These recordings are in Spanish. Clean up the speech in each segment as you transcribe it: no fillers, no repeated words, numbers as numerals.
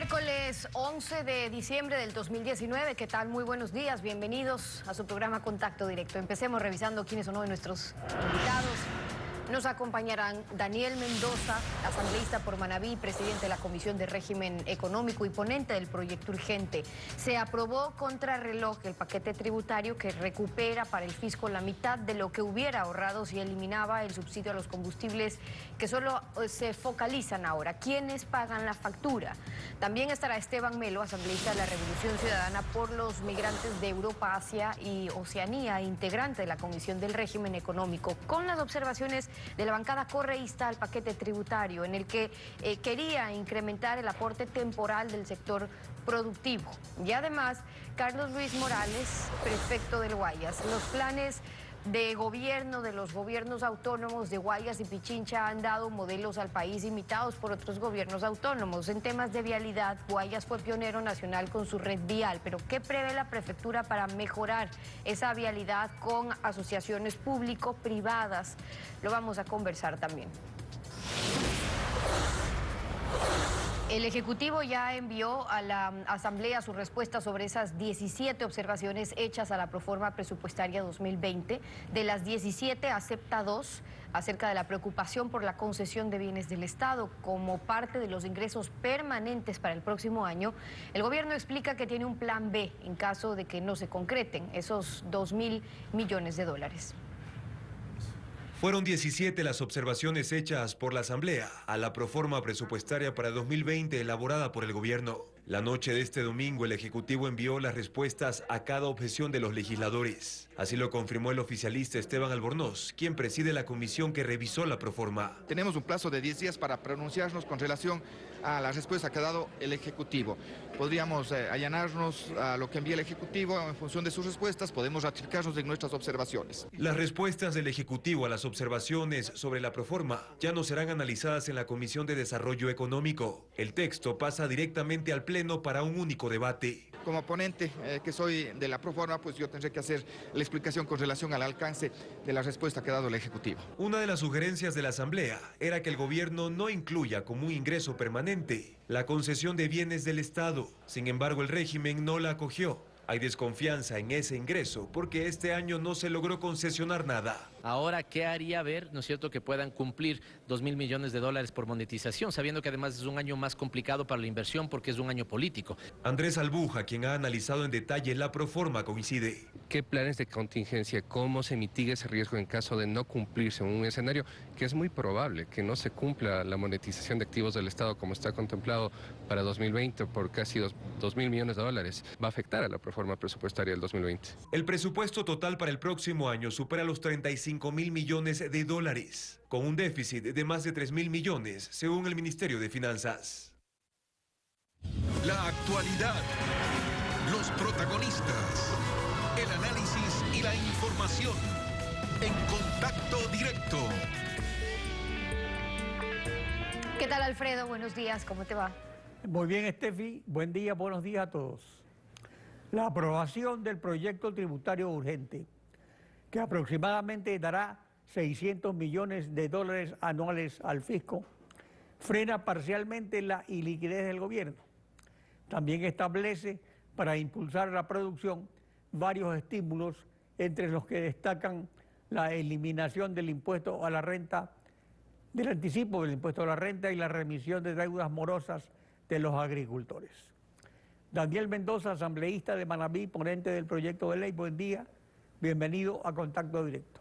Miércoles 11 de diciembre del 2019, ¿qué tal? Muy buenos días, bienvenidos a su programa Contacto Directo. Empecemos revisando quiénes son hoy nuestros invitados. Nos acompañarán Daniel Mendoza, asambleísta por Manabí, presidente de la Comisión de Régimen Económico y ponente del proyecto urgente. Se aprobó contrarreloj el paquete tributario que recupera para el fisco la mitad de lo que hubiera ahorrado si eliminaba el subsidio a los combustibles que solo se focalizan ahora. ¿Quiénes pagan la factura? También estará Esteban Melo, asambleísta de la Revolución Ciudadana por los Migrantes de Europa, Asia y Oceanía, integrante de la Comisión del Régimen Económico, con las observaciones de la bancada correísta al paquete tributario, en el que quería incrementar el aporte temporal del sector productivo. Y además, Carlos Luis Morales, prefecto del Guayas. Los planes de gobierno de los gobiernos autónomos de Guayas y Pichincha han dado modelos al país imitados por otros gobiernos autónomos. En temas de vialidad, Guayas fue pionero nacional con su red vial, pero ¿qué prevé la prefectura para mejorar esa vialidad con asociaciones público-privadas? Lo vamos a conversar también. El Ejecutivo ya envió a la Asamblea su respuesta sobre esas 17 observaciones hechas a la proforma presupuestaria 2020. De las 17 acepta 2 acerca de la preocupación por la concesión de bienes del Estado como parte de los ingresos permanentes para el próximo año. El gobierno explica que tiene un plan B en caso de que no se concreten esos 2.000 millones de dólares. Fueron 17 las observaciones hechas por la Asamblea a la proforma presupuestaria para 2020 elaborada por el gobierno. La noche de este domingo, el Ejecutivo envió las respuestas a cada objeción de los legisladores. Así lo confirmó el oficialista Esteban Albornoz, quien preside la comisión que revisó la proforma. Tenemos un plazo de 10 días para pronunciarnos con relación a la respuesta que ha dado el Ejecutivo. Podríamos allanarnos a lo que envía el Ejecutivo en función de sus respuestas, podemos ratificarnos en nuestras observaciones. Las respuestas del Ejecutivo a las observaciones sobre la proforma ya no serán analizadas en la Comisión de Desarrollo Económico. El texto pasa directamente al Pleno para un único debate. Como ponente que soy de la proforma, pues yo tendré que hacer la explicación con relación al alcance de la respuesta que ha dado el Ejecutivo. Una de las sugerencias de la Asamblea era que el gobierno no incluya como un ingreso permanente la concesión de bienes del Estado. Sin embargo, el régimen no la acogió. Hay desconfianza en ese ingreso porque este año no se logró concesionar nada. Ahora, ¿qué haría ver, no es cierto, que puedan cumplir 2.000 millones de dólares por monetización, sabiendo que además es un año más complicado para la inversión porque es un año político? Andrés Albuja, quien ha analizado en detalle la proforma, coincide. ¿Qué planes de contingencia, cómo se mitiga ese riesgo en caso de no cumplirse en un escenario que es muy probable que no se cumpla la monetización de activos del Estado como está contemplado para 2020 por casi 2.000 millones de dólares? Va a afectar a la proforma presupuestaria del 2020. El presupuesto total para el próximo año supera los 35.000 millones de dólares, con un déficit de más de 3.000 millones, según el Ministerio de Finanzas. La actualidad, los protagonistas, el análisis y la información en Contacto Directo. ¿Qué tal, Alfredo? Buenos días, ¿cómo te va? Muy bien, Estefi. Buen día, buenos días a todos. La aprobación del proyecto tributario urgente, que aproximadamente dará 600 millones de dólares anuales al fisco, frena parcialmente la iliquidez del gobierno. También establece, para impulsar la producción, varios estímulos, entre los que destacan la eliminación del impuesto a la renta, del anticipo del impuesto a la renta y la remisión de deudas morosas de los agricultores. Daniel Mendoza, asambleísta de Manabí, ponente del proyecto de ley. Buen día, bienvenido a Contacto Directo.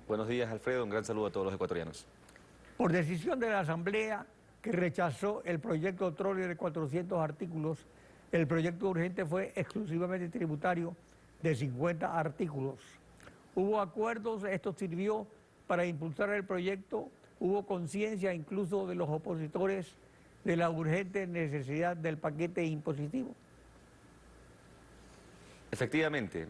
Buenos días, Alfredo, un gran saludo a todos los ecuatorianos. Por decisión de la Asamblea, que rechazó el proyecto Troller de 400 artículos, el proyecto urgente fue exclusivamente tributario de 50 artículos. Hubo acuerdos, esto sirvió para impulsar el proyecto, hubo conciencia incluso de los opositores de la urgente necesidad del paquete impositivo. Efectivamente,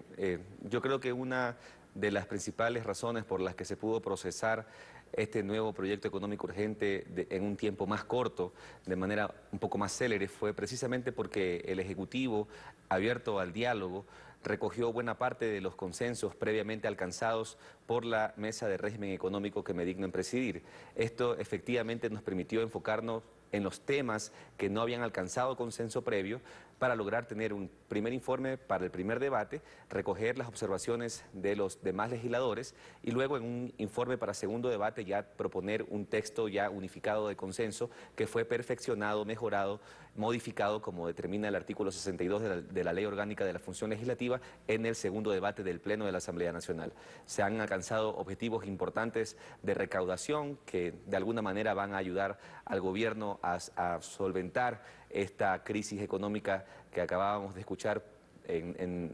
yo creo que una de las principales razones por las que se pudo procesar este nuevo proyecto económico urgente en un tiempo más corto, de manera un poco más célere, fue precisamente porque el Ejecutivo, abierto al diálogo, recogió buena parte de los consensos previamente alcanzados por la Mesa de Régimen Económico que me digno en presidir. Esto efectivamente nos permitió enfocarnos en los temas que no habían alcanzado consenso previo para lograr tener un primer informe para el primer debate, recoger las observaciones de los demás legisladores y luego en un informe para segundo debate ya proponer un texto ya unificado de consenso que fue perfeccionado, mejorado, modificado como determina el artículo 62 de la Ley Orgánica de la Función Legislativa en el segundo debate del Pleno de la Asamblea Nacional. Se han alcanzado objetivos importantes de recaudación que de alguna manera van a ayudar al gobierno a solventar esta crisis económica que acabábamos de escuchar en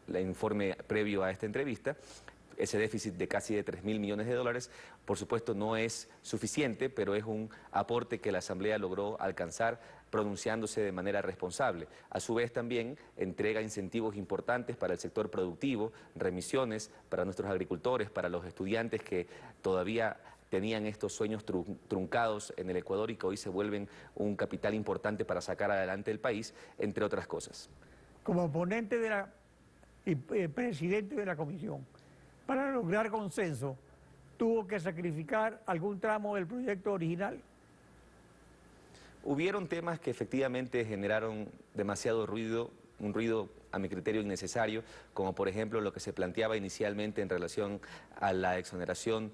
el informe previo a esta entrevista. Ese déficit de casi de 3.000 millones de dólares, por supuesto, no es suficiente, pero es un aporte que la Asamblea logró alcanzar pronunciándose de manera responsable. A su vez también entrega incentivos importantes para el sector productivo, remisiones para nuestros agricultores, para los estudiantes que todavía tenían estos sueños truncados en el Ecuador y que hoy se vuelven un capital importante para sacar adelante el país, entre otras cosas. Como ponente y presidente de la comisión, para lograr consenso, ¿tuvo que sacrificar algún tramo del proyecto original? Hubieron temas que efectivamente generaron demasiado ruido, un ruido a mi criterio innecesario, como por ejemplo lo que se planteaba inicialmente en relación a la exoneración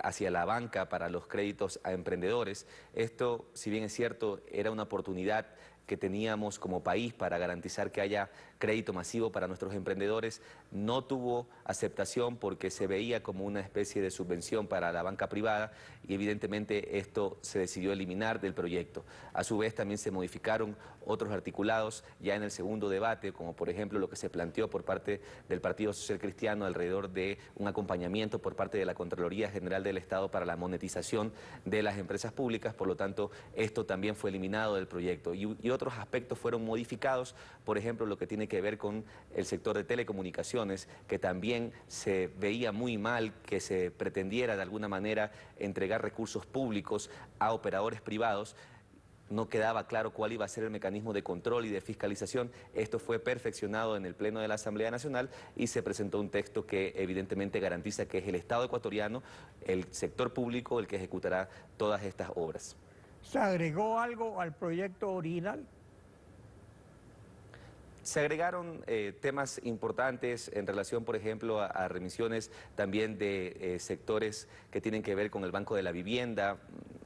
hacia la banca para los créditos a emprendedores. Esto, si bien es cierto, era una oportunidad que teníamos como país para garantizar que haya crédito masivo para nuestros emprendedores, no tuvo aceptación porque se veía como una especie de subvención para la banca privada y evidentemente esto se decidió eliminar del proyecto. A su vez también se modificaron otros articulados ya en el segundo debate, como por ejemplo lo que se planteó por parte del Partido Social Cristiano alrededor de un acompañamiento por parte de la Contraloría General del Estado para la monetización de las empresas públicas, por lo tanto esto también fue eliminado del proyecto y otros aspectos fueron modificados, por ejemplo lo que tiene que ver con el sector de telecomunicaciones, que también se veía muy mal que se pretendiera de alguna manera entregar recursos públicos a operadores privados. No quedaba claro cuál iba a ser el mecanismo de control y de fiscalización. Esto fue perfeccionado en el Pleno de la Asamblea Nacional y se presentó un texto que evidentemente garantiza que es el Estado ecuatoriano, el sector público, el que ejecutará todas estas obras. ¿Se agregó algo al proyecto original? Se agregaron temas importantes en relación, por ejemplo, a remisiones también de sectores que tienen que ver con el Banco de la Vivienda,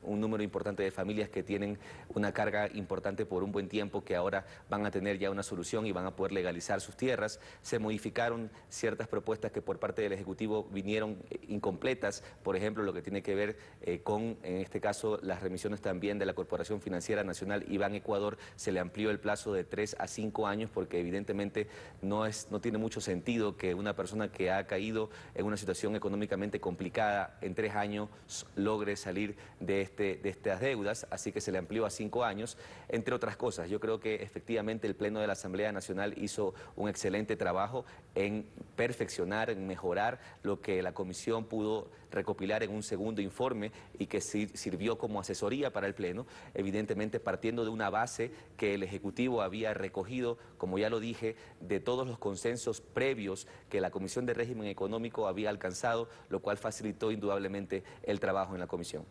un número importante de familias que tienen una carga importante por un buen tiempo que ahora van a tener ya una solución y van a poder legalizar sus tierras. Se modificaron ciertas propuestas que por parte del Ejecutivo vinieron incompletas, por ejemplo, lo que tiene que ver con, en este caso, las remisiones también de la Corporación Financiera Nacional y Ban Ecuador. Se le amplió el plazo de 3 a 5 años porque evidentemente no tiene mucho sentido que una persona que ha caído en una situación económicamente complicada en 3 años logre salir de estas deudas, así que se le amplió a 5 años, entre otras cosas. Yo creo que efectivamente el Pleno de la Asamblea Nacional hizo un excelente trabajo en perfeccionar, en mejorar lo que la Comisión pudo recopilar en un segundo informe y que sirvió como asesoría para el Pleno, evidentemente partiendo de una base que el Ejecutivo había recogido, como ya lo dije, de todos los consensos previos que la Comisión de Régimen Económico había alcanzado, lo cual facilitó indudablemente el trabajo en la Comisión.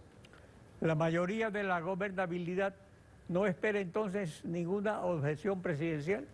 La mayoría de la gobernabilidad no espera entonces ninguna objeción presidencial.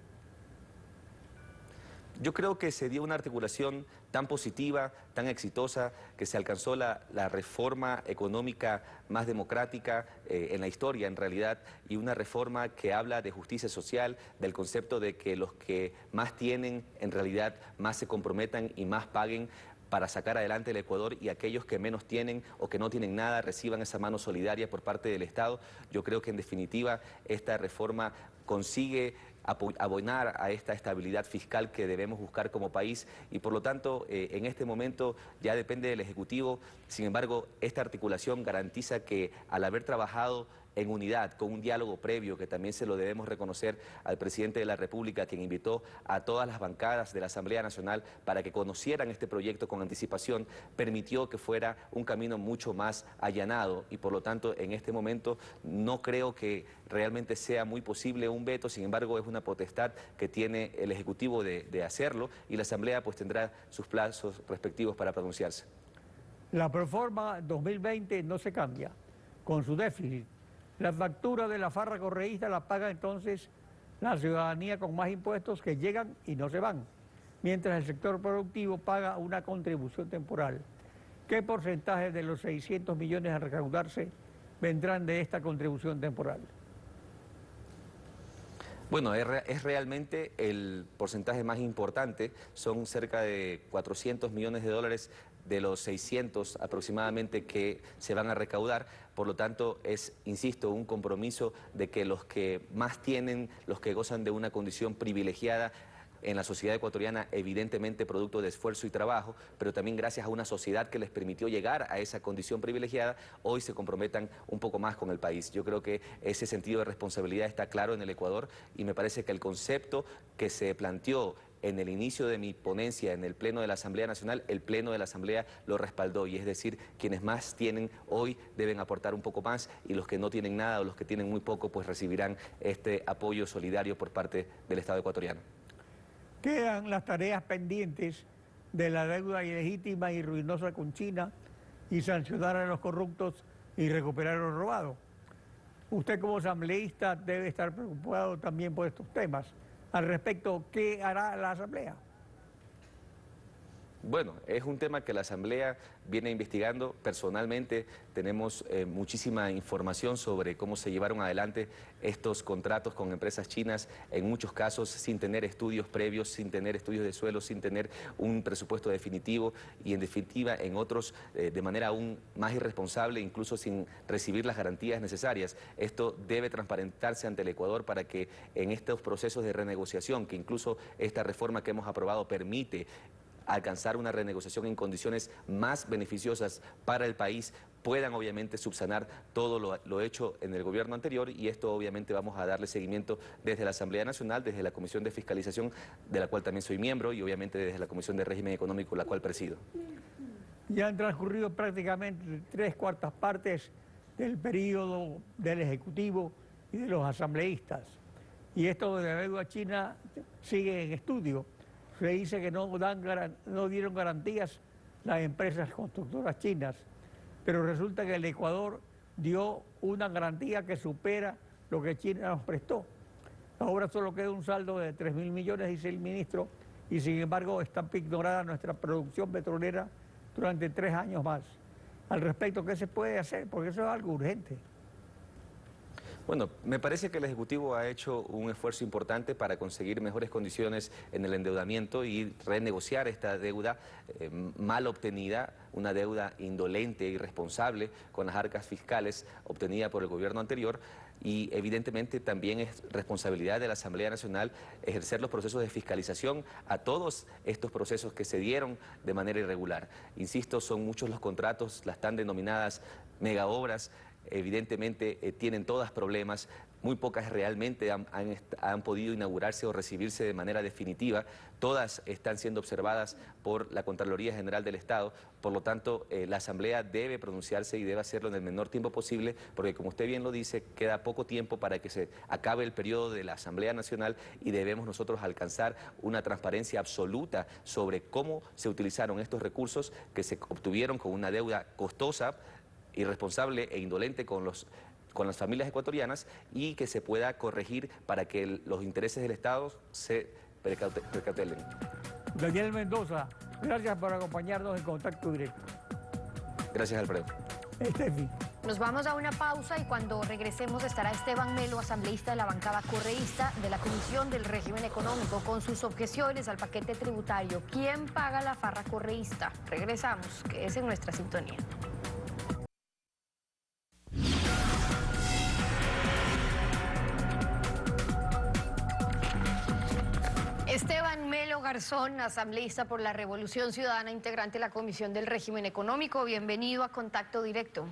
Yo creo que se dio una articulación tan positiva, tan exitosa, que se alcanzó la reforma económica más democrática en la historia, en realidad, y una reforma que habla de justicia social, del concepto de que los que más tienen, en realidad, más se comprometan y más paguen para sacar adelante el Ecuador y aquellos que menos tienen o que no tienen nada reciban esa mano solidaria por parte del Estado. Yo creo que en definitiva esta reforma consigue abonar a esta estabilidad fiscal que debemos buscar como país y por lo tanto en este momento ya depende del Ejecutivo. Sin embargo, esta articulación garantiza que al haber trabajado en unidad, con un diálogo previo, que también se lo debemos reconocer al presidente de la República, quien invitó a todas las bancadas de la Asamblea Nacional para que conocieran este proyecto con anticipación, permitió que fuera un camino mucho más allanado y por lo tanto en este momento no creo que realmente sea muy posible un veto, sin embargo es una potestad que tiene el Ejecutivo de hacerlo y la Asamblea pues tendrá sus plazos respectivos para pronunciarse. La proforma 2020 no se cambia con su déficit. La factura de la farra correísta la paga entonces la ciudadanía con más impuestos que llegan y no se van, mientras el sector productivo paga una contribución temporal. ¿Qué porcentaje de los 600 millones a recaudarse vendrán de esta contribución temporal? Bueno, es realmente el porcentaje más importante, son cerca de 400 millones de dólares de los 600 aproximadamente que se van a recaudar. Por lo tanto, es, insisto, un compromiso de que los que más tienen, los que gozan de una condición privilegiada en la sociedad ecuatoriana, evidentemente producto de esfuerzo y trabajo, pero también gracias a una sociedad que les permitió llegar a esa condición privilegiada, hoy se comprometan un poco más con el país. Yo creo que ese sentido de responsabilidad está claro en el Ecuador y me parece que el concepto que se planteó en el inicio de mi ponencia en el Pleno de la Asamblea Nacional, el Pleno de la Asamblea lo respaldó, y es decir, quienes más tienen hoy deben aportar un poco más y los que no tienen nada o los que tienen muy poco pues recibirán este apoyo solidario por parte del Estado ecuatoriano. Quedan las tareas pendientes de la deuda ilegítima y ruinosa con China y sancionar a los corruptos y recuperar lo robado. Usted como asambleísta debe estar preocupado también por estos temas. Al respecto, ¿qué hará la Asamblea? Bueno, es un tema que la Asamblea viene investigando. Personalmente tenemos muchísima información sobre cómo se llevaron adelante estos contratos con empresas chinas, en muchos casos sin tener estudios previos, sin tener estudios de suelo, sin tener un presupuesto definitivo y en definitiva en otros de manera aún más irresponsable, incluso sin recibir las garantías necesarias. Esto debe transparentarse ante el Ecuador para que en estos procesos de renegociación, que incluso esta reforma que hemos aprobado permite alcanzar una renegociación en condiciones más beneficiosas para el país, puedan obviamente subsanar todo lo hecho en el gobierno anterior, y esto obviamente vamos a darle seguimiento desde la Asamblea Nacional, desde la Comisión de Fiscalización, de la cual también soy miembro, y obviamente desde la Comisión de Régimen Económico, la cual presido. Ya han transcurrido prácticamente 3/4 partes del periodo del Ejecutivo y de los asambleístas, y esto de la deuda china sigue en estudio. Se dice que no dieron garantías las empresas constructoras chinas, pero resulta que el Ecuador dio una garantía que supera lo que China nos prestó. Ahora solo queda un saldo de 3.000 millones, dice el ministro, y sin embargo está ignorada nuestra producción petrolera durante 3 años más. Al respecto, ¿qué se puede hacer? Porque eso es algo urgente. Bueno, me parece que el Ejecutivo ha hecho un esfuerzo importante para conseguir mejores condiciones en el endeudamiento y renegociar esta deuda mal obtenida, una deuda indolente e irresponsable con las arcas fiscales obtenida por el gobierno anterior. Y evidentemente también es responsabilidad de la Asamblea Nacional ejercer los procesos de fiscalización a todos estos procesos que se dieron de manera irregular. Insisto, son muchos los contratos, las tan denominadas megaobras, evidentemente tienen todas problemas, muy pocas realmente han podido inaugurarse o recibirse de manera definitiva, todas están siendo observadas por la Contraloría General del Estado, por lo tanto la Asamblea debe pronunciarse y debe hacerlo en el menor tiempo posible, porque como usted bien lo dice, queda poco tiempo para que se acabe el periodo de la Asamblea Nacional y debemos nosotros alcanzar una transparencia absoluta sobre cómo se utilizaron estos recursos que se obtuvieron con una deuda costosa, irresponsable e indolente con las familias ecuatorianas, y que se pueda corregir para que los intereses del Estado se percautelen. Daniel Mendoza, gracias por acompañarnos en Contacto Directo. Gracias, Alfredo. Estefi. Nos vamos a una pausa y cuando regresemos estará Esteban Melo, asambleísta de la bancada correísta de la Comisión del Régimen Económico, con sus objeciones al paquete tributario. ¿Quién paga la farra correísta? Regresamos, que es en nuestra sintonía. Esteban Melo Garzón, asambleísta por la Revolución Ciudadana, integrante de la Comisión del Régimen Económico. Bienvenido a Contacto Directo.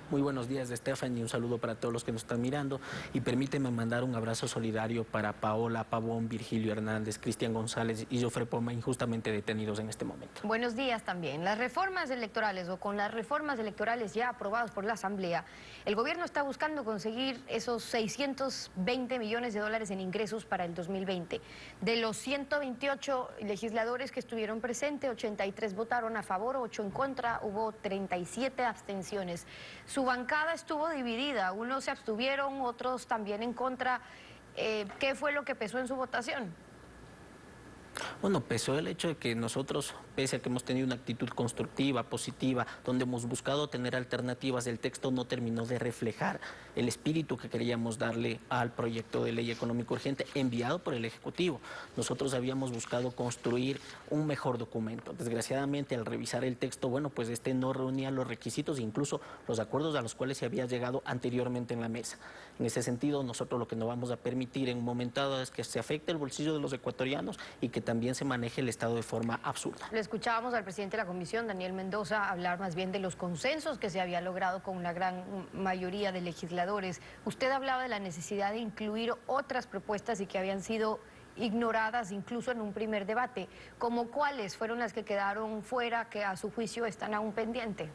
Muy buenos días, Estefan, y un saludo para todos los que nos están mirando. Y permíteme mandar un abrazo solidario para Paola Pavón, Virgilio Hernández, Cristian González y Jofre Poma, injustamente detenidos en este momento. Buenos días también. Las reformas electorales, o con las reformas electorales ya aprobadas por la Asamblea, el gobierno está buscando conseguir esos 620 millones de dólares en ingresos para el 2020. De los 128 legisladores que estuvieron presentes, 83 votaron a favor, 8 en contra, hubo 37 abstenciones. Su bancada estuvo dividida, unos se abstuvieron, otros también en contra. ¿Qué fue lo que pesó en su votación? Bueno, pesó el hecho de que nosotros, pese a que hemos tenido una actitud constructiva, positiva, donde hemos buscado tener alternativas, el texto no terminó de reflejar el espíritu que queríamos darle al proyecto de ley económico urgente enviado por el Ejecutivo. Nosotros habíamos buscado construir un mejor documento. Desgraciadamente, al revisar el texto, bueno, pues este no reunía los requisitos, incluso los acuerdos a los cuales se había llegado anteriormente en la mesa. En ese sentido, nosotros lo que no vamos a permitir en un momento dado es que se afecte el bolsillo de los ecuatorianos y que también se maneje el Estado de forma absurda. Le escuchábamos al presidente de la Comisión, Daniel Mendoza, hablar más bien de los consensos que se había logrado con una gran mayoría de legisladores. Usted hablaba de la necesidad de incluir otras propuestas y que habían sido ignoradas incluso en un primer debate. ¿Cómo cuáles fueron las que quedaron fuera, que a su juicio están aún pendientes?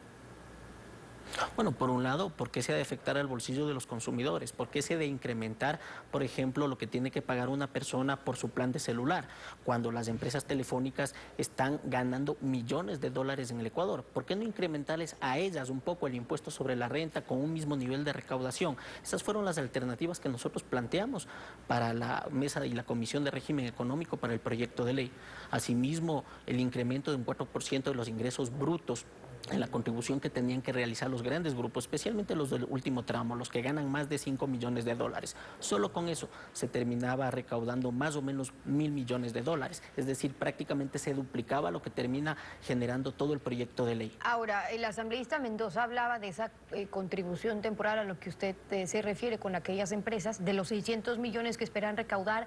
Bueno, por un lado, ¿por qué se ha de afectar al bolsillo de los consumidores? ¿Por qué se ha de incrementar, por ejemplo, lo que tiene que pagar una persona por su plan de celular, cuando las empresas telefónicas están ganando millones de dólares en el Ecuador? ¿Por qué no incrementarles a ellas un poco el impuesto sobre la renta con un mismo nivel de recaudación? Esas fueron las alternativas que nosotros planteamos para la mesa y la Comisión de Régimen Económico para el proyecto de ley. Asimismo, el incremento de un 4% de los ingresos brutos en la contribución que tenían que realizar los grandes grupos, especialmente los del último tramo, los que ganan más de 5 millones de dólares. Solo con eso se terminaba recaudando más o menos 1.000 millones de dólares. Es decir, prácticamente se duplicaba lo que termina generando todo el proyecto de ley. Ahora, el asambleísta Mendoza hablaba de esa contribución temporal a lo que usted se refiere con aquellas empresas, de los 600 millones que esperan recaudar,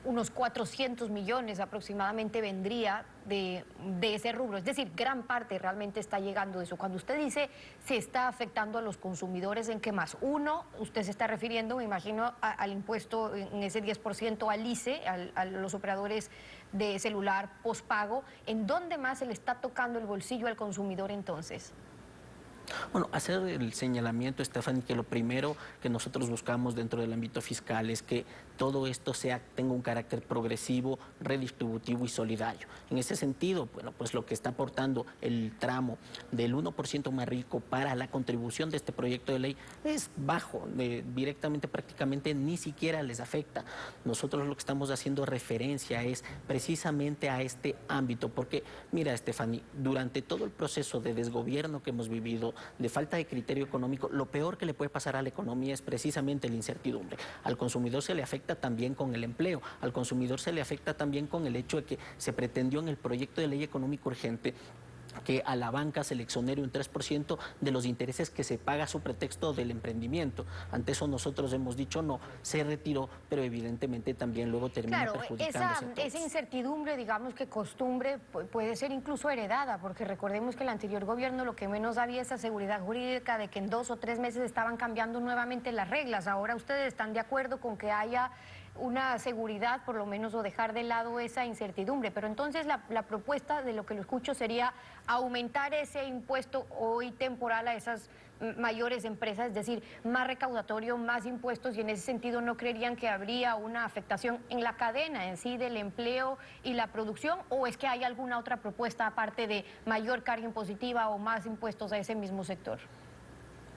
unos 400 millones aproximadamente vendría de ese rubro. Es decir, gran parte realmente está llegando de eso. Cuando usted dice se está afectando a los consumidores, ¿en qué más? Uno, usted se está refiriendo, me imagino, al impuesto en ese 10% al ICE, a los operadores de celular postpago. ¿En dónde más se le está tocando el bolsillo al consumidor entonces? Bueno, hacer el señalamiento, Stephanie, que lo primero que nosotros buscamos dentro del ámbito fiscal es que todo esto tenga un carácter progresivo, redistributivo y solidario. En ese sentido, bueno, pues lo que está aportando el tramo del 1% más rico para la contribución de este proyecto de ley es bajo, directamente prácticamente ni siquiera les afecta. Nosotros lo que estamos haciendo referencia es precisamente a este ámbito, porque mira, Stephanie, durante todo el proceso de desgobierno que hemos vivido, de falta de criterio económico, lo peor que le puede pasar a la economía es precisamente la incertidumbre. Al consumidor se le afecta también con el empleo, al consumidor se le afecta también con el hecho de que se pretendió en el proyecto de ley económico urgente que a la banca se le exonere un 3% de los intereses que se paga a su pretexto del emprendimiento. Ante eso nosotros hemos dicho no, se retiró, pero evidentemente también luego termina perjudicándose a todos. Esa incertidumbre, digamos que costumbre, puede ser incluso heredada, porque recordemos que el anterior gobierno lo que menos había esa seguridad jurídica de que en 2 o 3 meses estaban cambiando nuevamente las reglas. Ahora ustedes están de acuerdo con que haya una seguridad, por lo menos, o dejar de lado esa incertidumbre. Pero entonces la propuesta, de lo que lo escucho, sería aumentar ese impuesto hoy temporal a esas mayores empresas, es decir, más recaudatorio, más impuestos, y en ese sentido no creerían que habría una afectación en la cadena en sí del empleo y la producción, o es que hay alguna otra propuesta aparte de mayor carga impositiva o más impuestos a ese mismo sector.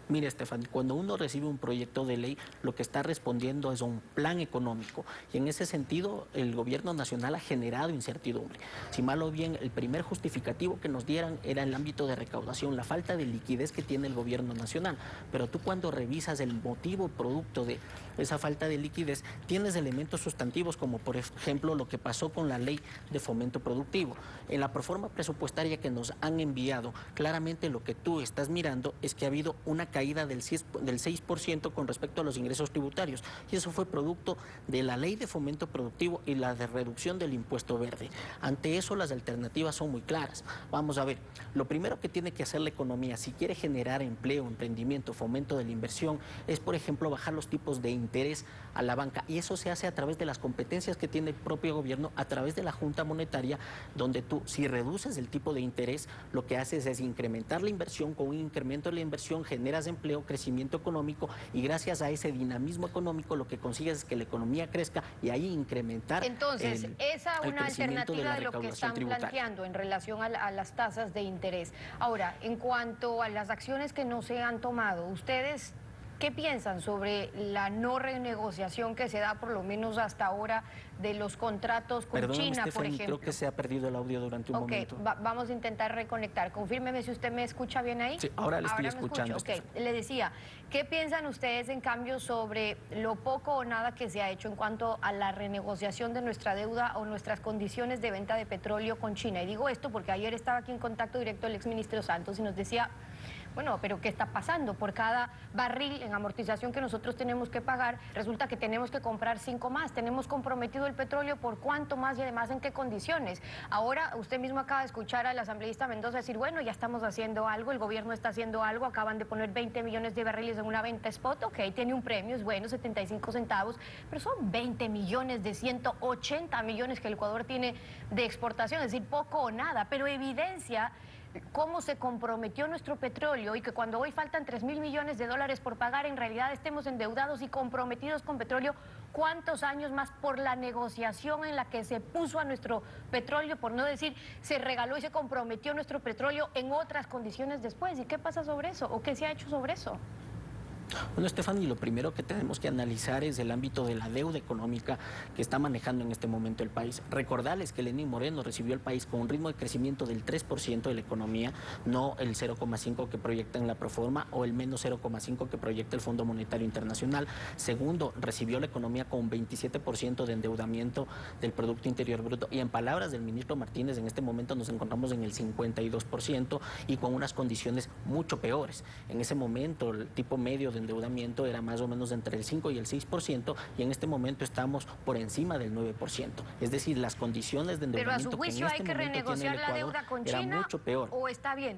Mire, Stephanie, cuando uno recibe un proyecto de ley, lo que está respondiendo es a un plan económico. Y en ese sentido, el gobierno nacional ha generado incertidumbre. Si mal o bien, el primer justificativo que nos dieran era el ámbito de recaudación, la falta de liquidez que tiene el gobierno nacional. Pero tú cuando revisas el motivo producto de esa falta de liquidez, tienes elementos sustantivos como, por ejemplo, lo que pasó con la ley de fomento productivo. En la proforma presupuestaria que nos han enviado, claramente lo que tú estás mirando es que ha habido una caída del 6% con respecto a los ingresos tributarios, y eso fue producto de la ley de fomento productivo y la de reducción del impuesto verde. Ante eso las alternativas son muy claras. Vamos a ver, lo primero que tiene que hacer la economía si quiere generar empleo, emprendimiento, fomento de la inversión, es por ejemplo bajar los tipos de interés a la banca, y eso se hace a través de las competencias que tiene el propio gobierno, a través de la Junta Monetaria, donde tú, si reduces el tipo de interés, lo que haces es incrementar la inversión. Con un incremento de la inversión generas generas empleo, crecimiento económico, y gracias a ese dinamismo económico lo que consigues es que la economía crezca y ahí incrementar. Entonces, esa es una crecimiento alternativa la de lo que recaudación están tributaria. planteando en relación a las tasas de interés. Ahora, en cuanto a las acciones que no se han tomado, ¿ustedes qué piensan sobre la no renegociación que se da, por lo menos hasta ahora, de los contratos con Perdóname, China, por Stephanie, ejemplo? creo que se ha perdido el audio durante un momento. Vamos a intentar reconectar. Confírmeme si usted me escucha bien ahí. Sí, ahora le estoy escuchando. Ok, le decía, ¿qué piensan ustedes en cambio sobre lo poco o nada que se ha hecho en cuanto a la renegociación de nuestra deuda o nuestras condiciones de venta de petróleo con China? Y digo esto porque ayer estaba aquí en contacto directo el exministro Santos y nos decía, bueno, pero ¿qué está pasando? Por cada barril en amortización que nosotros tenemos que pagar, resulta que tenemos que comprar 5 más. Tenemos comprometido el petróleo por cuánto más y además en qué condiciones. Ahora usted mismo acaba de escuchar al asambleísta Mendoza decir, bueno, ya estamos haciendo algo, el gobierno está haciendo algo, acaban de poner 20 millones de barriles en una venta spot, ok, tiene un premio, es bueno, 75 centavos, pero son 20 millones de 180 millones que el Ecuador tiene de exportación, es decir, poco o nada, pero evidencia cómo se comprometió nuestro petróleo y que cuando hoy faltan 3.000 millones de dólares por pagar, en realidad estemos endeudados y comprometidos con petróleo. ¿Cuántos años más por la negociación en la que se puso a nuestro petróleo, por no decir se regaló y se comprometió nuestro petróleo en otras condiciones después? ¿Y qué pasa sobre eso? ¿O qué se ha hecho sobre eso? Bueno, Stephanie, lo primero que tenemos que analizar es el ámbito de la deuda económica que está manejando en este momento el país. Recordarles que Lenín Moreno recibió el país con un ritmo de crecimiento del 3% de la economía, no el 0,5% que proyecta en la proforma o el menos 0,5% que proyecta el Fondo Monetario Internacional. Segundo, recibió la economía con un 27% de endeudamiento del Producto Interior Bruto. Y en palabras del ministro Martínez, en este momento nos encontramos en el 52% y con unas condiciones mucho peores. En ese momento, el tipo medio de endeudamiento era más o menos entre el 5 y el 6% y en este momento estamos por encima del 9%. Es decir, las condiciones de endeudamiento que en este momento tiene el Ecuador era mucho peor. ¿Pero a su juicio hay que renegociar la deuda con China o está bien?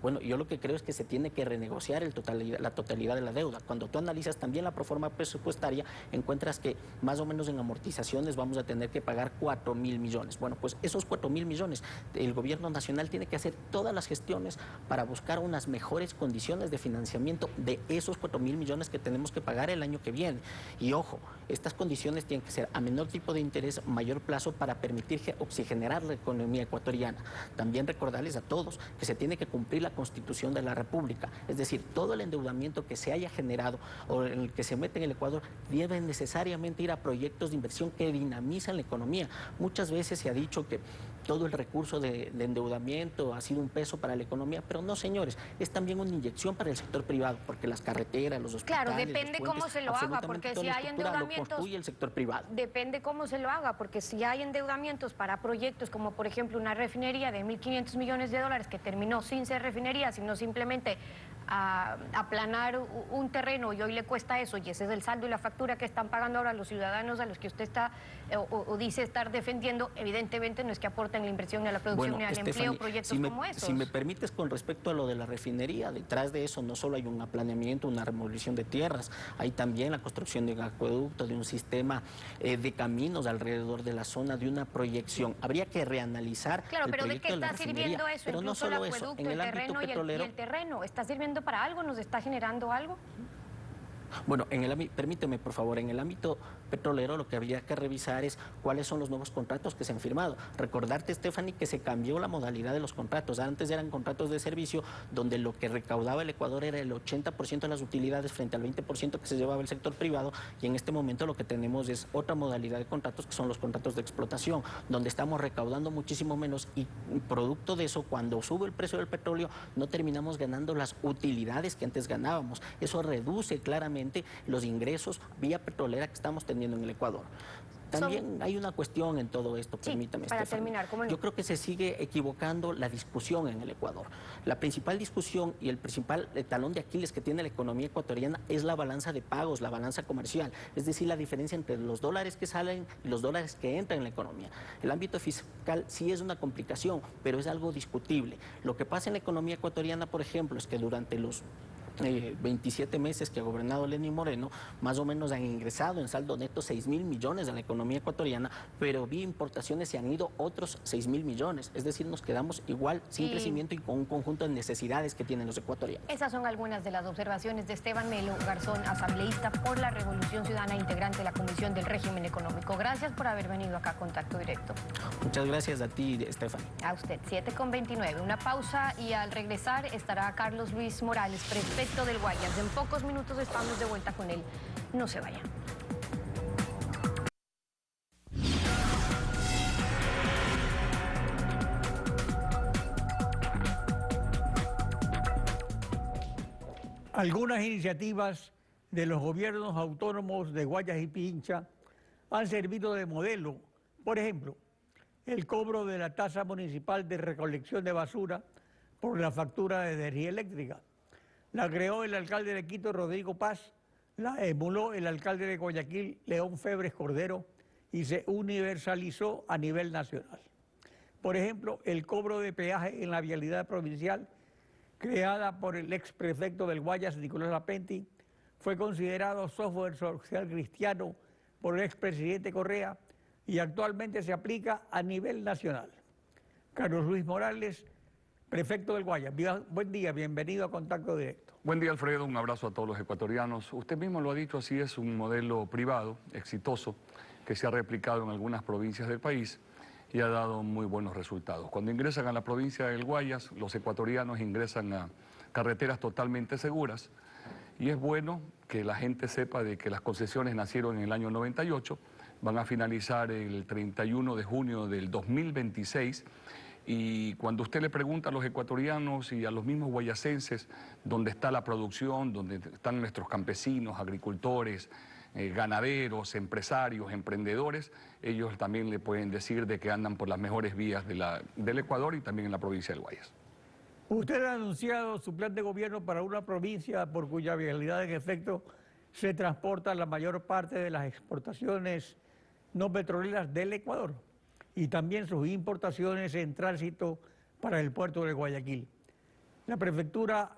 Bueno, yo lo que creo es que se tiene que renegociar la totalidad de la deuda. Cuando tú analizas también la proforma presupuestaria, encuentras que más o menos en amortizaciones vamos a tener que pagar 4.000 millones. Bueno, pues esos 4.000 millones, el gobierno nacional tiene que hacer todas las gestiones para buscar unas mejores condiciones de financiamiento de esos 4.000 millones que tenemos que pagar el año que viene. Y ojo, estas condiciones tienen que ser a menor tipo de interés, mayor plazo para permitir oxigenar la economía ecuatoriana. También recordarles a todos que se tiene que cumplir la Constitución de la República, es decir, todo el endeudamiento que se haya generado o en el que se mete en el Ecuador debe necesariamente ir a proyectos de inversión que dinamizan la economía. Muchas veces se ha dicho que todo el recurso de endeudamiento ha sido un peso para la economía, pero no, señores, es también una inyección para el sector privado, porque las carreteras, los hospitales, claro, depende cómo se lo haga, porque si hay endeudamientos, lo construye el sector privado. Depende cómo se lo haga, porque si hay endeudamientos para proyectos como por ejemplo una refinería de 1.500 millones de dólares que terminó sin ser refinería, sino simplemente a aplanar un terreno y hoy le cuesta eso y ese es el saldo y la factura que están pagando ahora los ciudadanos a los que usted está o dice estar defendiendo, evidentemente no es que aporten la inversión ni a la producción ni al empleo, proyectos como esos. Si me permites, con respecto a lo de la refinería, detrás de eso no solo hay un aplaneamiento, una remodelación de tierras, hay también la construcción de un acueducto, de un sistema de caminos alrededor de la zona, de una proyección. Habría que reanalizar el pero proyecto ¿de qué está sirviendo eso? Pero no solo el eso, acueducto, el terreno y el terreno, ¿está sirviendo para algo? ¿Nos está generando algo? Bueno, permíteme por favor, en el ámbito petrolero lo que habría que revisar es cuáles son los nuevos contratos que se han firmado. Recordarte, Stephanie, que se cambió la modalidad de los contratos. Antes eran contratos de servicio donde lo que recaudaba el Ecuador era el 80% de las utilidades frente al 20% que se llevaba el sector privado, y en este momento lo que tenemos es otra modalidad de contratos que son los contratos de explotación, donde estamos recaudando muchísimo menos y producto de eso, cuando sube el precio del petróleo, no terminamos ganando las utilidades que antes ganábamos. Eso reduce claramente los ingresos vía petrolera que estamos teniendo en el Ecuador. También hay una cuestión en todo esto, permítame, para Stephanie. terminar, ¿cómo no? Yo creo que se sigue equivocando la discusión en el Ecuador. La principal discusión y el principal talón de Aquiles que tiene la economía ecuatoriana es la balanza de pagos, la balanza comercial, es decir, la diferencia entre los dólares que salen y los dólares que entran en la economía. El ámbito fiscal sí es una complicación, pero es algo discutible. Lo que pasa en la economía ecuatoriana, por ejemplo, es que durante los 27 meses que ha gobernado Lenín Moreno, más o menos han ingresado en saldo neto 6.000 millones a la economía ecuatoriana, pero vía importaciones se han ido otros 6.000 millones. Es decir, nos quedamos igual, sin crecimiento y con un conjunto de necesidades que tienen los ecuatorianos. Esas son algunas de las observaciones de Esteban Melo Garzón, asambleísta por la Revolución Ciudadana, integrante de la Comisión del Régimen Económico. Gracias por haber venido acá a Contacto Directo. Muchas gracias a ti, Estefan. A usted, 7:29. Una pausa y al regresar estará Carlos Luis Morales, prefecto del Guayas. En pocos minutos estamos de vuelta con él. No se vayan. Algunas iniciativas de los gobiernos autónomos de Guayas y Pichincha han servido de modelo. Por ejemplo, el cobro de la tasa municipal de recolección de basura por la factura de energía eléctrica. La creó el alcalde de Quito, Rodrigo Paz, la emuló el alcalde de Guayaquil, León Febres Cordero, y se universalizó a nivel nacional. Por ejemplo, el cobro de peaje en la vialidad provincial, creada por el exprefecto del Guayas, Nicolás Lapenti, fue considerado software social cristiano por el expresidente Correa y actualmente se aplica a nivel nacional. Carlos Luis Morales, prefecto del Guayas. Buen día, bienvenido a Contacto Directo. Buen día, Alfredo, un abrazo a todos los ecuatorianos. Usted mismo lo ha dicho, así es un modelo privado, exitoso, que se ha replicado en algunas provincias del país y ha dado muy buenos resultados. Cuando ingresan a la provincia del Guayas, los ecuatorianos ingresan a carreteras totalmente seguras y es bueno que la gente sepa de que las concesiones nacieron en el año 98, van a finalizar el 31 de junio del 2026. Y cuando usted le pregunta a los ecuatorianos y a los mismos guayasenses dónde está la producción, dónde están nuestros campesinos, agricultores, ganaderos, empresarios, emprendedores, ellos también le pueden decir de que andan por las mejores vías del Ecuador y también en la provincia del Guayas. Usted ha anunciado su plan de gobierno para una provincia por cuya vialidad en efecto se transporta la mayor parte de las exportaciones no petroleras del Ecuador y también sus importaciones en tránsito para el puerto de Guayaquil. La prefectura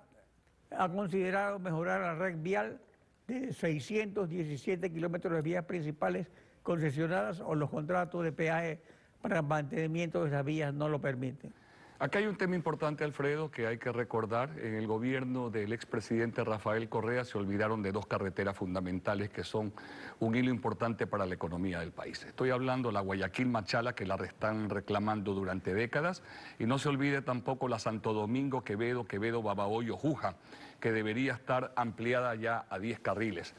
ha considerado mejorar la red vial de 617 kilómetros de vías principales concesionadas o los contratos de peaje para el mantenimiento de esas vías no lo permiten. Acá hay un tema importante, Alfredo, que hay que recordar. En el gobierno del expresidente Rafael Correa se olvidaron de dos carreteras fundamentales que son un hilo importante para la economía del país. Estoy hablando de la Guayaquil-Machala, que la están reclamando durante décadas, y no se olvide tampoco la Santo Domingo, Quevedo-Babahoyo-Jujá, que debería estar ampliada ya a 10 carriles.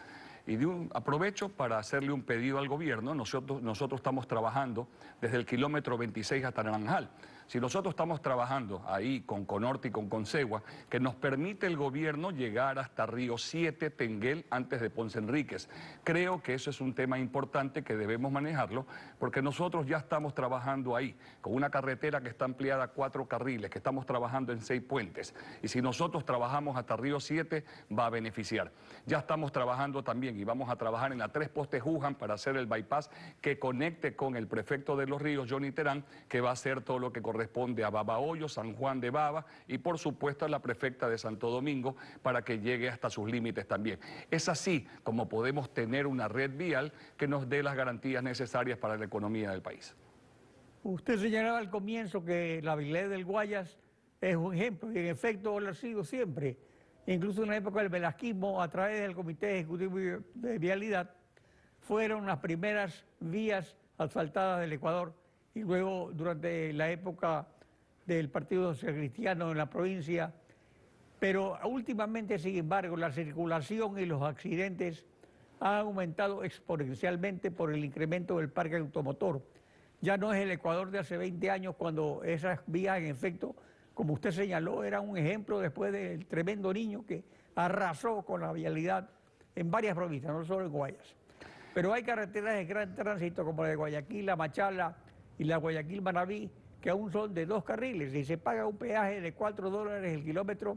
Y aprovecho para hacerle un pedido al gobierno. Nosotros estamos trabajando desde el kilómetro 26 hasta Naranjal. Si nosotros estamos trabajando ahí con Conorte y con Consegua, que nos permite el gobierno llegar hasta Río 7, Tenguel, antes de Ponce Enríquez. Creo que eso es un tema importante que debemos manejarlo, porque nosotros ya estamos trabajando ahí, con una carretera que está ampliada a 4 carriles, que estamos trabajando en 6 puentes. Y si nosotros trabajamos hasta Río 7, va a beneficiar. Ya estamos trabajando también y vamos a trabajar en la 3 Postes Juján para hacer el bypass que conecte con el prefecto de Los Ríos, Johnny Terán, que va a hacer todo lo que corresponde a Babahoyo, San Juan de Baba y por supuesto a la prefecta de Santo Domingo para que llegue hasta sus límites también. Es así como podemos tener una red vial que nos dé las garantías necesarias para la economía del país. Usted señalaba al comienzo que la vialidad del Guayas es un ejemplo y en efecto lo ha sido siempre. Incluso en la época del velasquismo, a través del Comité Ejecutivo de Vialidad, fueron las primeras vías asfaltadas del Ecuador y luego durante la época del Partido Social Cristiano en la provincia. Pero últimamente, sin embargo, la circulación y los accidentes han aumentado exponencialmente por el incremento del parque automotor. Ya no es el Ecuador de hace 20 años cuando esas vías en efecto, como usted señaló, eran un ejemplo después del tremendo niño que arrasó con la vialidad en varias provincias, no solo en Guayas. Pero hay carreteras de gran tránsito como la de Guayaquil, la Machala y la Guayaquil-Manabí, que aún son de 2 carriles y se paga un peaje de $4 el kilómetro,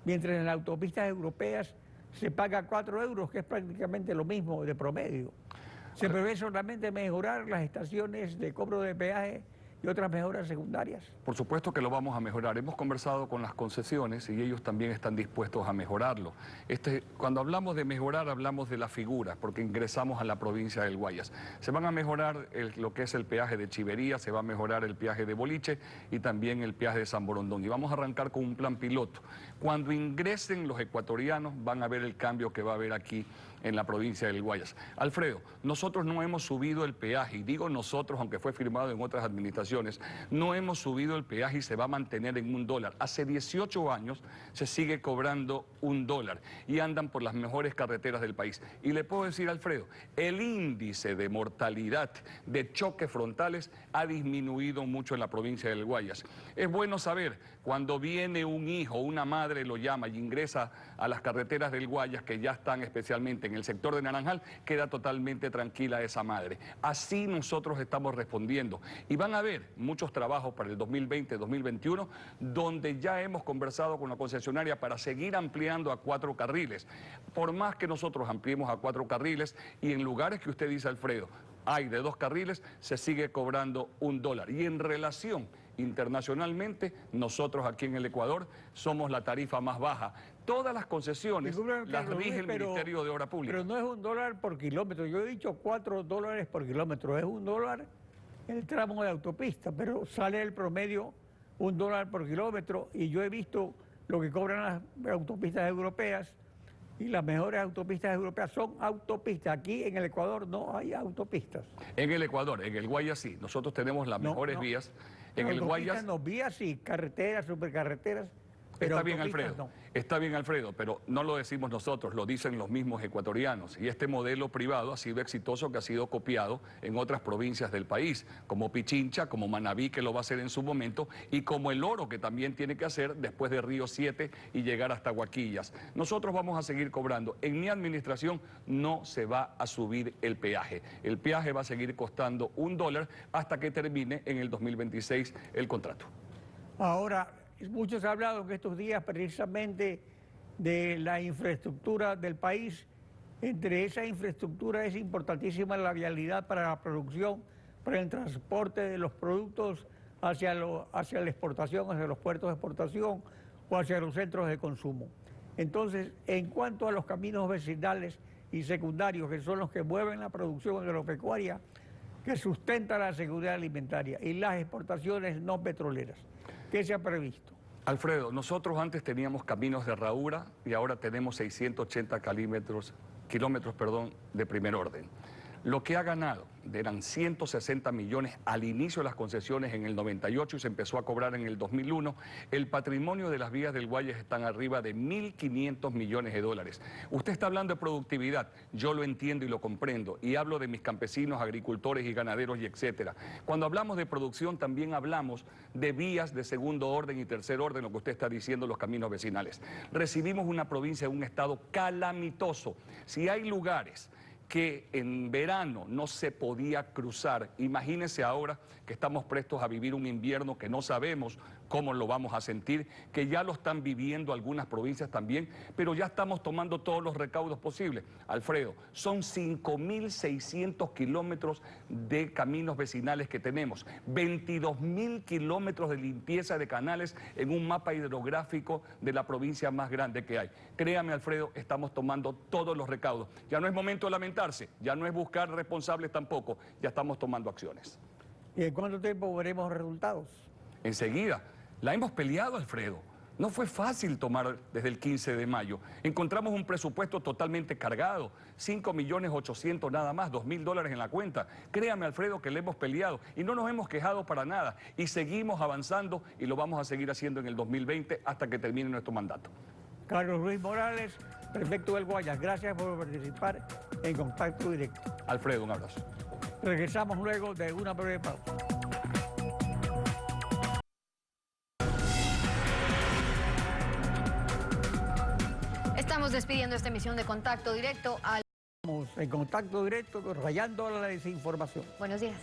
mientras en las autopistas europeas se paga 4 euros, que es prácticamente lo mismo de promedio. Se prevé solamente mejorar las estaciones de cobro de peaje y otras mejoras secundarias. Por supuesto que lo vamos a mejorar. Hemos conversado con las concesiones y ellos también están dispuestos a mejorarlo. Cuando hablamos de mejorar, hablamos de la figura, porque ingresamos a la provincia del Guayas. Se van a mejorar lo que es el peaje de Chivería, se va a mejorar el peaje de Boliche y también el peaje de San Borondón. Y vamos a arrancar con un plan piloto. Cuando ingresen los ecuatorianos, van a ver el cambio que va a haber aquí en la provincia del Guayas. Alfredo, nosotros no hemos subido el peaje, y digo nosotros, aunque fue firmado en otras administraciones, no hemos subido el peaje y se va a mantener en $1. Hace 18 años se sigue cobrando $1 y andan por las mejores carreteras del país. Y le puedo decir, Alfredo, el índice de mortalidad de choques frontales ha disminuido mucho en la provincia del Guayas. Es bueno saber, cuando viene un hijo, una madre lo llama y ingresa a las carreteras del Guayas, que ya están especialmente en el sector de Naranjal, queda totalmente tranquila esa madre. Así nosotros estamos respondiendo. Y van a haber muchos trabajos para el 2020-2021, donde ya hemos conversado con la concesionaria para seguir ampliando a 4 carriles. Por más que nosotros ampliemos a 4 carriles, y en lugares que usted dice, Alfredo, hay de 2 carriles, se sigue cobrando $1. Y en relación internacionalmente, nosotros aquí en el Ecuador somos la tarifa más baja. Todas las concesiones las rige el Ministerio de Obras Públicas. Pero no es $1 por kilómetro. Yo he dicho $4 por kilómetro. Es $1 el tramo de autopista, pero sale el promedio $1 por kilómetro. Y yo he visto lo que cobran las autopistas europeas, y las mejores autopistas europeas son autopistas. Aquí en el Ecuador no hay autopistas. En el Ecuador, en el Guayas sí. Nosotros tenemos las mejores vías. En el Guayas... No, vías y carreteras, supercarreteras. Pero está bien, Alfredo, no. Está bien, Alfredo, pero no lo decimos nosotros, lo dicen los mismos ecuatorianos. Y este modelo privado ha sido exitoso, que ha sido copiado en otras provincias del país, como Pichincha, como Manabí, que lo va a hacer en su momento, y como El Oro, que también tiene que hacer después de Río 7 y llegar hasta Huaquillas. Nosotros vamos a seguir cobrando. En mi administración no se va a subir el peaje. El peaje va a seguir costando $1 hasta que termine en el 2026 el contrato. Ahora, muchos han hablado en estos días precisamente de la infraestructura del país. Entre esa infraestructura es importantísima la vialidad para la producción, para el transporte de los productos hacia la exportación, hacia los puertos de exportación o hacia los centros de consumo. Entonces, en cuanto a los caminos vecinales y secundarios, que son los que mueven la producción agropecuaria, que sustenta la seguridad alimentaria, y las exportaciones no petroleras, ¿qué se ha previsto? Alfredo, nosotros antes teníamos caminos de herradura y ahora tenemos 680 kilómetros de primer orden. Lo que ha ganado eran 160 millones al inicio de las concesiones en el 98 y se empezó a cobrar en el 2001. El patrimonio de las vías del Guayas están arriba de 1.500 millones de dólares. Usted está hablando de productividad, yo lo entiendo y lo comprendo, y hablo de mis campesinos, agricultores y ganaderos y etcétera. Cuando hablamos de producción también hablamos de vías de segundo orden y tercer orden, lo que usted está diciendo, los caminos vecinales. Recibimos una provincia, un estado calamitoso. Si hay lugares que en verano no se podía cruzar, imagínense ahora que estamos prestos a vivir un invierno que no sabemos cómo lo vamos a sentir, que ya lo están viviendo algunas provincias también, pero ya estamos tomando todos los recaudos posibles. Alfredo, son 5.600 kilómetros de caminos vecinales que tenemos, 22.000 kilómetros de limpieza de canales en un mapa hidrográfico de la provincia más grande que hay. Créame, Alfredo, estamos tomando todos los recaudos. Ya no es momento de lamentarse, ya no es buscar responsables tampoco, ya estamos tomando acciones. ¿Y en cuánto tiempo veremos resultados? Enseguida. La hemos peleado, Alfredo. No fue fácil tomar desde el 15 de mayo. Encontramos un presupuesto totalmente cargado, 5.800.000 nada más, $2.000 en la cuenta. Créame, Alfredo, que le hemos peleado y no nos hemos quejado para nada. Y seguimos avanzando y lo vamos a seguir haciendo en el 2020 hasta que termine nuestro mandato. Carlos Luis Morales, prefecto del Guayas, gracias por participar en Contacto Directo. Alfredo, un abrazo. Regresamos luego de una breve pausa. Estamos despidiendo esta emisión de Contacto Directo. Estamos en Contacto Directo, rayando la desinformación. Buenos días.